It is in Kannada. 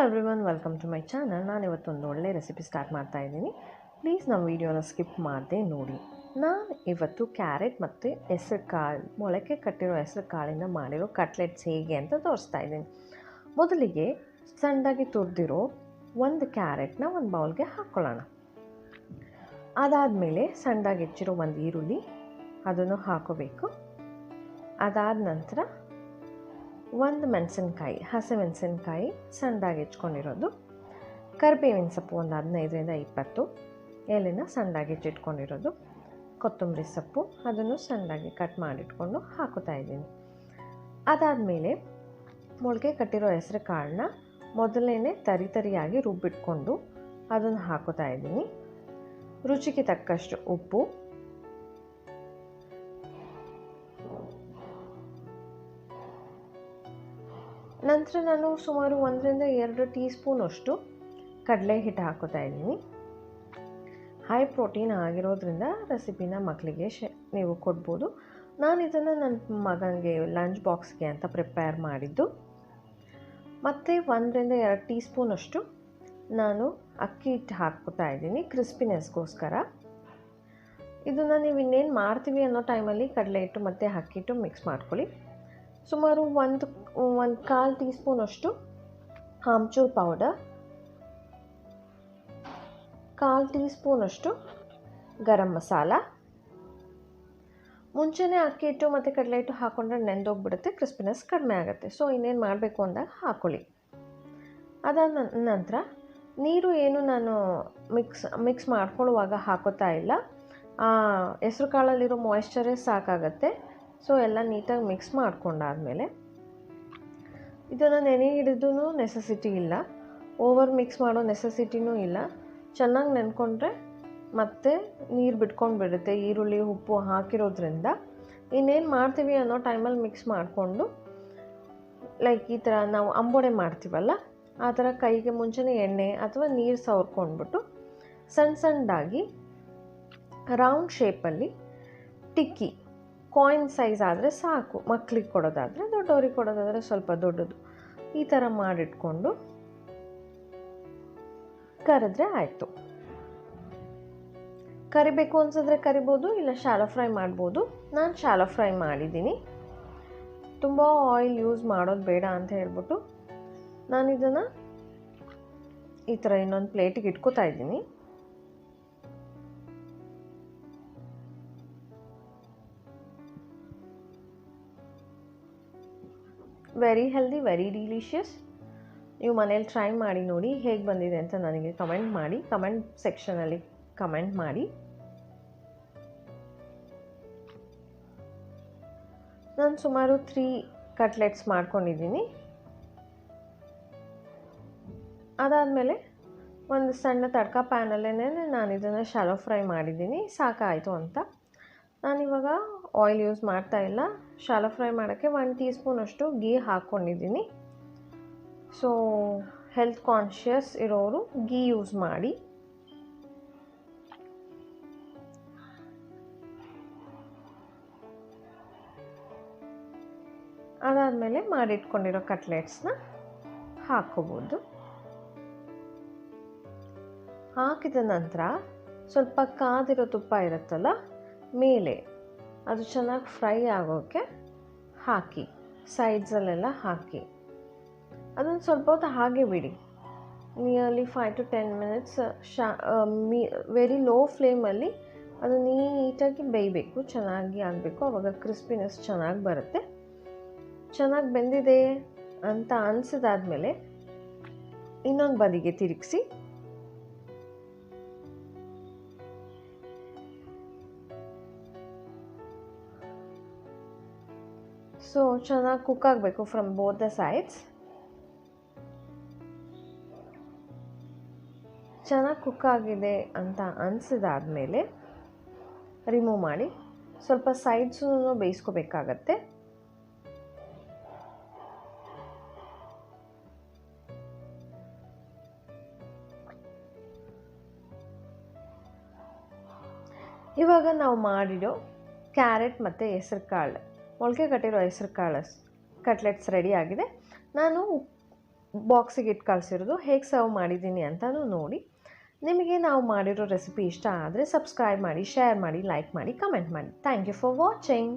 Everyone, welcome to my channel. ನಾನು ಇವತ್ತೊಂದು ಒಳ್ಳೆ ರೆಸಿಪಿ ಸ್ಟಾರ್ಟ್ ಮಾಡ್ತಾ ಇದ್ದೀನಿ. ಪ್ಲೀಸ್ ನಮ್ಮ ವೀಡಿಯೋನ ಸ್ಕಿಪ್ ಮಾಡದೆ ನೋಡಿ. ನಾನು ಇವತ್ತು ಕ್ಯಾರೆಟ್ ಮತ್ತು ಹೆಸರು ಕಾಳು, ಮೊಳಕೆ ಕಟ್ಟಿರೋ ಹೆಸರು ಕಾಳಿಂದ ಮಾಡಿರೋ ಕಟ್ಲೆಟ್ಸ್ ಹೇಗೆ ಅಂತ ತೋರಿಸ್ತಾ ಇದ್ದೀನಿ. ಮೊದಲಿಗೆ ಸಣ್ಣದಾಗಿ ತುರಿದಿರೋ ಒಂದು ಕ್ಯಾರೆಟ್ನ ಒಂದು ಬೌಲ್ಗೆ ಹಾಕ್ಕೊಳ್ಳೋಣ. ಅದಾದಮೇಲೆ ಸಣ್ಣದಾಗಿ ಹೆಚ್ಚಿರೋ ಒಂದು ಈರುಳ್ಳಿ ಅದನ್ನು ಹಾಕೋಬೇಕು. ಅದಾದ ನಂತರ ಒಂದು ಮೆಣಸಿನ್ಕಾಯಿ, ಹಸಿ ಮೆಣಸಿನ್ಕಾಯಿ ಸಣ್ಣದಾಗಿ ಹೆಚ್ಕೊಂಡಿರೋದು, ಕರಿಬೇವಿನ ಸೊಪ್ಪು ಒಂದು 15ರಿಂದ 20 ಎಲೆನ ಸಣ್ಣದಾಗಿ ಹೆಚ್ಚಿಟ್ಕೊಂಡಿರೋದು, ಕೊತ್ತಂಬರಿ ಸೊಪ್ಪು ಅದನ್ನು ಸಣ್ಣದಾಗಿ ಕಟ್ ಮಾಡಿಟ್ಕೊಂಡು ಹಾಕೋತಾ ಇದ್ದೀನಿ. ಅದಾದಮೇಲೆ ಮೊಳಕೆ ಕಟ್ಟಿರೋ ಹೆಸರು ಕಾಳನ್ನ ಮೊದಲೇ ತರಿಯಾಗಿ ರುಬ್ಬಿಟ್ಕೊಂಡು ಅದನ್ನು ಹಾಕೋತಾ ಇದ್ದೀನಿ. ರುಚಿಗೆ ತಕ್ಕಷ್ಟು ಉಪ್ಪು, ನಂತರ ನಾನು ಸುಮಾರು 1ರಿಂದ 2 ಟೀ ಸ್ಪೂನಷ್ಟು ಕಡಲೆ ಹಿಟ್ಟು ಹಾಕೋತಾ ಇದ್ದೀನಿ. ಹೈ ಪ್ರೋಟೀನ್ ಆಗಿರೋದ್ರಿಂದ ರೆಸಿಪಿನ ಮಕ್ಕಳಿಗೆ ನೀವು ಕೊಡ್ಬೋದು. ನಾನು ಇದನ್ನು ನನ್ನ ಮಗನಿಗೆ ಲಂಚ್ ಬಾಕ್ಸ್ಗೆ ಅಂತ ಪ್ರಿಪೇರ್ ಮಾಡಿದ್ದು. ಮತ್ತು 1ರಿಂದ 2 ಟೀ ಸ್ಪೂನಷ್ಟು ನಾನು ಅಕ್ಕಿ ಹಿಟ್ಟು ಹಾಕ್ಕೋತಾ ಇದ್ದೀನಿ ಕ್ರಿಸ್ಪಿನೆಸ್ಗೋಸ್ಕರ. ಇದನ್ನು ನೀವು ಇನ್ನೇನು ಮಾಡ್ತೀವಿ ಅನ್ನೋ ಟೈಮಲ್ಲಿ ಕಡಲೆ ಹಿಟ್ಟು ಮತ್ತು ಅಕ್ಕಿ ಹಿಟ್ಟು ಮಿಕ್ಸ್ ಮಾಡ್ಕೊಳ್ಳಿ. ಸುಮಾರು ಒಂದು ಕಾಲು ಟೀ ಸ್ಪೂನಷ್ಟು ಆಮ್ಚೂರ್ ಪೌಡರ್, ಕಾಲು ಟೀ ಸ್ಪೂನಷ್ಟು ಗರಂ ಮಸಾಲ. ಮುಂಚೆನೇ ಅಕ್ಕಿ ಹಿಟ್ಟು ಮತ್ತು ಕಡಲೆ ಹಿಟ್ಟು ಹಾಕ್ಕೊಂಡ್ರೆ ನೆಂದೋಗ್ಬಿಡುತ್ತೆ, ಕ್ರಿಸ್ಪಿನೆಸ್ ಕಡಿಮೆ ಆಗುತ್ತೆ. ಸೊ ಇನ್ನೇನು ಮಾಡಬೇಕು ಅಂದಾಗ ಹಾಕ್ಕೊಳ್ಳಿ. ಅದಾದ ನಂತರ ನೀರು ಏನು ನಾನು ಮಿಕ್ಸ್ ಮಾಡ್ಕೊಳ್ಳುವಾಗ ಹಾಕೋತಾ ಇಲ್ಲ. ಹೆಸರು ಕಾಳಲ್ಲಿರೋ ಮಾಯಿಶ್ಚರೇ ಸಾಕಾಗತ್ತೆ. ಸೊ ಎಲ್ಲ ನೀಟಾಗಿ ಮಿಕ್ಸ್ ಮಾಡ್ಕೊಂಡಾದಮೇಲೆ ಇದನ್ನು ನೆನೆ ಹಿಡಿದೂ ನೆಸೆಸಿಟಿ ಇಲ್ಲ, ಓವರ್ ಮಿಕ್ಸ್ ಮಾಡೋ ನೆಸೆಸಿಟಿನೂ ಇಲ್ಲ. ಚೆನ್ನಾಗಿ ನೆನ್ಕೊಂಡ್ರೆ ಮತ್ತೆ ನೀರು ಬಿಟ್ಕೊಂಡು ಬಿಡುತ್ತೆ ಈರುಳ್ಳಿ ಉಪ್ಪು ಹಾಕಿರೋದ್ರಿಂದ. ಇನ್ನೇನು ಮಾಡ್ತೀವಿ ಅನ್ನೋ ಟೈಮಲ್ಲಿ ಮಿಕ್ಸ್ ಮಾಡಿಕೊಂಡು, ಲೈಕ್ ಈ ಥರ ನಾವು ಅಂಬೋಡೆ ಮಾಡ್ತೀವಲ್ಲ ಆ ಥರ ಕೈಗೆ ಮುಂಚೆನೇ ಎಣ್ಣೆ ಅಥವಾ ನೀರು ಸವರ್ಕೊಂಡ್ಬಿಟ್ಟು ಸಣ್ಣದಾಗಿ ರೌಂಡ್ ಶೇಪಲ್ಲಿ ಟಿಕ್ಕಿ, ಕಾಯಿನ್ ಸೈಜ್ ಆದರೆ ಸಾಕು, ಮಕ್ಕಳಿಗೆ ಕೊಡೋದಾದರೆ, ದೊಡ್ಡವ್ರಿಗೆ ಕೊಡೋದಾದರೆ ಸ್ವಲ್ಪ ದೊಡ್ಡದು, ಈ ಥರ ಮಾಡಿಟ್ಕೊಂಡು ಕರೆದ್ರೆ ಆಯಿತು. ಕರಿಬೇಕು ಅನ್ಸಿದ್ರೆ ಕರಿಬೋದು, ಇಲ್ಲ ಶಾಲೋ ಫ್ರೈ ಮಾಡ್ಬೋದು. ನಾನು ಶಾಲೋ ಫ್ರೈ ಮಾಡಿದ್ದೀನಿ. ತುಂಬ ಆಯಿಲ್ ಯೂಸ್ ಮಾಡೋದು ಬೇಡ ಅಂತ ಹೇಳ್ಬಿಟ್ಟು ನಾನು ಇದನ್ನು ಈ ಥರ ಇನ್ನೊಂದು ಪ್ಲೇಟಿಗೆ ಇಟ್ಕೋತಾ ಇದ್ದೀನಿ. Very healthy, very delicious. ನೀವು ಮನೇಲಿ ಟ್ರೈ ಮಾಡಿ ನೋಡಿ ಹೇಗೆ ಬಂದಿದೆ ಅಂತ ನನಗೆ ಕಮೆಂಟ್ ಮಾಡಿ, ಕಮೆಂಟ್ ಸೆಕ್ಷನಲ್ಲಿ ಕಮೆಂಟ್ ಮಾಡಿ. ನಾನು ಸುಮಾರು 3 ಕಟ್ಲೆಟ್ಸ್ ಮಾಡ್ಕೊಂಡಿದ್ದೀನಿ. ಅದಾದಮೇಲೆ ಒಂದು ಸಣ್ಣ ತಡ್ಕ ಪ್ಯಾನಲ್ಲೇ ನಾನು ಇದನ್ನು ಶಾಲೋ ಫ್ರೈ ಮಾಡಿದ್ದೀನಿ. ಸಾಕಾಯಿತು ಅಂತ ನಾನಿವಾಗ ಆಯಿಲ್ ಯೂಸ್ ಮಾಡ್ತಾ ಇಲ್ಲ. ಶಾಲೋ ಫ್ರೈ ಮಾಡೋಕ್ಕೆ 1 ಟೀ ಸ್ಪೂನಷ್ಟು ಗೀ ಹಾಕ್ಕೊಂಡಿದ್ದೀನಿ. ಸೊ ಹೆಲ್ತ್ ಕಾನ್ಷಿಯಸ್ ಇರೋರು ಗೀ ಯೂಸ್ ಮಾಡಿ. ಅದಾದಮೇಲೆ ಮಾಡಿಟ್ಕೊಂಡಿರೋ ಕಟ್ಲೆಟ್ಸ್ನ ಹಾಕ್ಕೋಬೋದು. ಹಾಕಿದ ನಂತರ ಸ್ವಲ್ಪ ಕಾದಿರೋ ತುಪ್ಪ ಇರುತ್ತಲ್ಲ ಮೇಲೆ, ಅದು ಚೆನ್ನಾಗಿ ಫ್ರೈ ಆಗೋಕ್ಕೆ ಹಾಕಿ, ಸೈಡ್ಸಲ್ಲೆಲ್ಲ ಹಾಕಿ ಅದನ್ನು ಸ್ವಲ್ಪ ಹೊತ್ತು ಹಾಗೆ ಬಿಡಿ. Nearly 5 to 10 minutes very low ಫ್ಲೇಮಲ್ಲಿ ಅದು ನೀಟಾಗಿ ಬೇಯಬೇಕು, ಚೆನ್ನಾಗಿ ಆಗಬೇಕು. ಆವಾಗ ಕ್ರಿಸ್ಪಿನೆಸ್ ಚೆನ್ನಾಗಿ ಬರುತ್ತೆ. ಚೆನ್ನಾಗಿ ಬೆಂದಿದೆ ಅಂತ ಅನಿಸಿದಾದ್ಮೇಲೆ ಇನ್ನೊಂದು ಬದಿಗೆ ತಿರುಗಿಸಿ ಸೊ ಚೆನ್ನಾಗಿ ಕುಕ್ ಆಗಬೇಕು ಫ್ರಮ್ ಬೋತ್ ದ ಸೈಡ್ಸ್. ಚೆನ್ನಾಗಿ ಕುಕ್ ಆಗಿದೆ ಅಂತ ಅನಿಸಿದಾದ್ಮೇಲೆ ರಿಮೂವ್ ಮಾಡಿ ಸ್ವಲ್ಪ ಸೈಡ್ಸೂ ಬೇಯಿಸ್ಕೋಬೇಕಾಗತ್ತೆ. ಇವಾಗ ನಾವು ಮಾಡಿರೋ ಕ್ಯಾರೆಟ್ ಮತ್ತು ಹೆಸರು ಕಾಳು, ಮೊಳಕೆ ಕಟ್ಟಿರೋ ಹೆಸರು ಕಾಳು ಕಟ್ಲೆಟ್ಸ್ ರೆಡಿ ಆಗಿದೆ. ನಾನು ಬಾಕ್ಸಿಗೆ ಇಟ್ಟು ಕಳಿಸಿರೋದು. ಹೇಗೆ ಸರ್ವ್ ಮಾಡಿದ್ದೀನಿ ಅಂತಲೂ ನೋಡಿ. ನಿಮಗೆ ನಾವು ಮಾಡಿರೋ ರೆಸಿಪಿ ಇಷ್ಟ ಆದರೆ ಸಬ್ಸ್ಕ್ರೈಬ್ ಮಾಡಿ, ಶೇರ್ ಮಾಡಿ, ಲೈಕ್ ಮಾಡಿ, ಕಮೆಂಟ್ ಮಾಡಿ. Thank you for watching.